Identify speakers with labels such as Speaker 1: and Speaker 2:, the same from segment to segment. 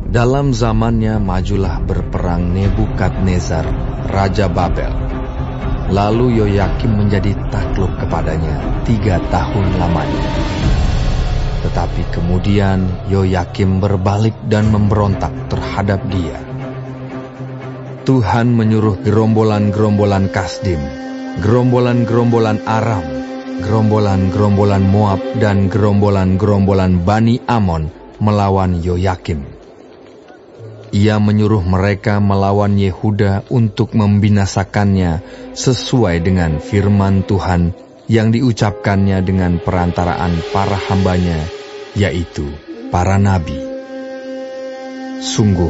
Speaker 1: Dalam zamannya majulah berperang Nebukadnezar, Raja Babel. Lalu Yoyakim menjadi takluk kepadanya 3 tahun lamanya. Tetapi kemudian Yoyakim berbalik dan memberontak terhadap dia. Tuhan menyuruh gerombolan-gerombolan Kasdim, gerombolan-gerombolan Aram, gerombolan-gerombolan Moab, dan gerombolan-gerombolan Bani Amon melawan Yoyakim. Ia menyuruh mereka melawan Yehuda untuk membinasakannya sesuai dengan firman Tuhan yang diucapkannya dengan perantaraan para hambanya, yaitu para nabi. Sungguh,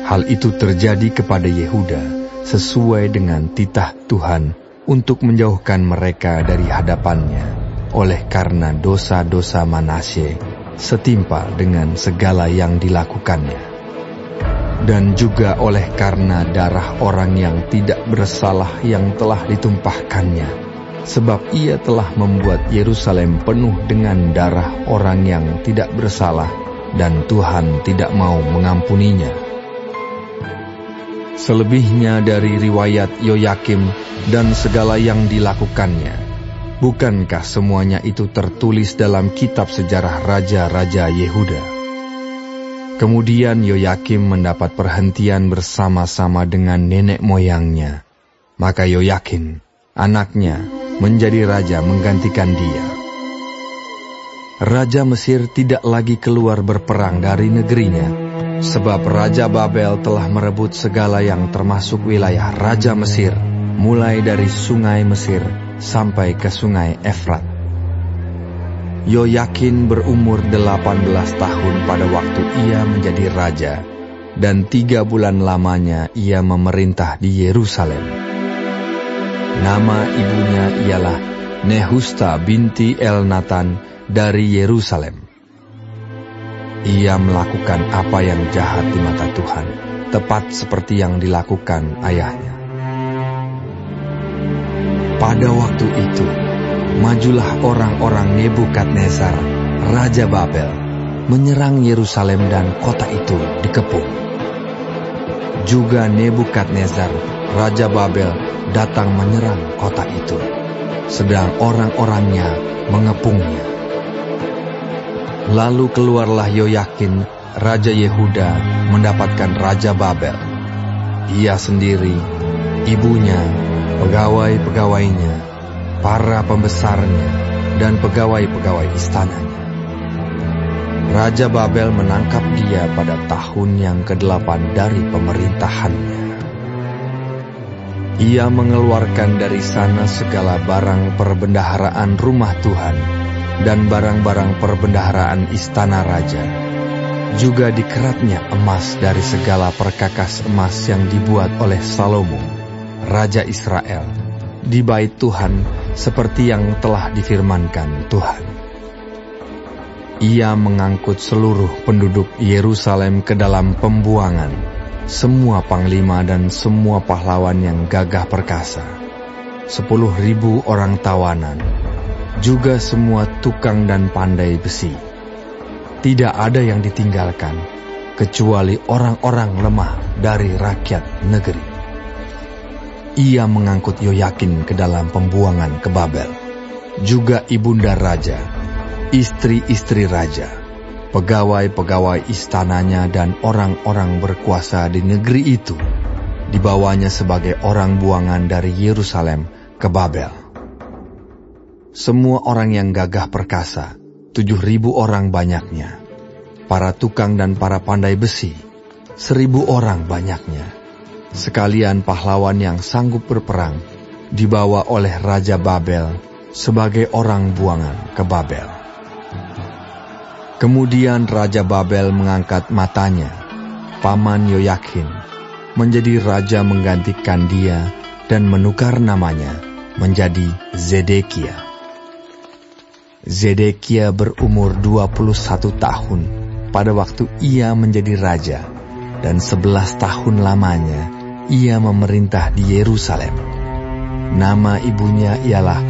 Speaker 1: hal itu terjadi kepada Yehuda sesuai dengan titah Tuhan untuk menjauhkan mereka dari hadapannya, oleh karena dosa-dosa Manasye setimpal dengan segala yang dilakukannya. Dan juga oleh karena darah orang yang tidak bersalah yang telah ditumpahkannya, sebab ia telah membuat Yerusalem penuh dengan darah orang yang tidak bersalah, dan Tuhan tidak mau mengampuninya. Selebihnya dari riwayat Yoyakim dan segala yang dilakukannya, bukankah semuanya itu tertulis dalam kitab sejarah raja-raja Yehuda? Kemudian Yoyakim mendapat perhentian bersama-sama dengan nenek moyangnya. Maka Yoyakin, anaknya, menjadi raja menggantikan dia. Raja Mesir tidak lagi keluar berperang dari negerinya, sebab Raja Babel telah merebut segala yang termasuk wilayah Raja Mesir, mulai dari sungai Mesir sampai ke sungai Efrat. Yoyakin berumur 18 tahun pada waktu ia menjadi raja, dan 3 bulan lamanya ia memerintah di Yerusalem. Nama ibunya ialah Nehusta binti Elnatan dari Yerusalem. Ia melakukan apa yang jahat di mata Tuhan, tepat seperti yang dilakukan ayahnya. Pada waktu itu, majulah orang-orang Nebukadnezar, Raja Babel, menyerang Yerusalem dan kota itu dikepung. Juga Nebukadnezar, Raja Babel, datang menyerang kota itu, sedang orang-orangnya mengepungnya. Lalu keluarlah Yoyakin, Raja Yehuda, mendapatkan Raja Babel. Ia sendiri, ibunya, pegawai-pegawainya, para pembesarnya, dan pegawai-pegawai istananya. Raja Babel menangkap dia pada tahun yang ke-8 dari pemerintahannya. Ia mengeluarkan dari sana segala barang perbendaharaan rumah Tuhan dan barang-barang perbendaharaan istana raja. Juga dikeratnya emas dari segala perkakas emas yang dibuat oleh Salomo, Raja Israel, di bait Tuhan, seperti yang telah difirmankan Tuhan. Ia mengangkut seluruh penduduk Yerusalem ke dalam pembuangan, semua panglima dan semua pahlawan yang gagah perkasa, 10.000 orang tawanan, juga semua tukang dan pandai besi. Tidak ada yang ditinggalkan, kecuali orang-orang lemah dari rakyat negeri. Ia mengangkut Yoyakin ke dalam pembuangan ke Babel, juga ibunda raja, istri-istri raja, pegawai-pegawai istananya dan orang-orang berkuasa di negeri itu, dibawanya sebagai orang buangan dari Yerusalem ke Babel. Semua orang yang gagah perkasa, 7.000 orang banyaknya, para tukang dan para pandai besi, 1.000 orang banyaknya. Sekalian pahlawan yang sanggup berperang dibawa oleh Raja Babel sebagai orang buangan ke Babel. Kemudian Raja Babel mengangkat matanya, paman Yoyakin, menjadi raja menggantikan dia dan menukar namanya menjadi Zedekia. Zedekia berumur 21 tahun pada waktu ia menjadi raja, dan 11 tahun lamanya ia memerintah di Yerusalem. Nama ibunya ialah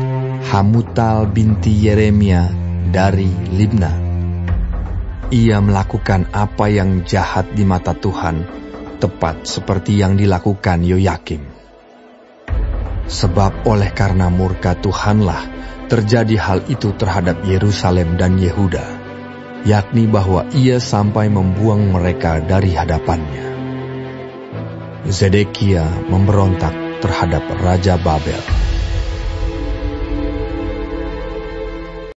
Speaker 1: Hamutal binti Yeremia dari Libna. ia melakukan apa yang jahat di mata Tuhan, tepat seperti yang dilakukan Yoyakim. Sebab oleh karena murka Tuhanlah terjadi hal itu terhadap Yerusalem dan Yehuda, yakni bahwa ia sampai membuang mereka dari hadapannya. Zedekia memberontak terhadap Raja Babel.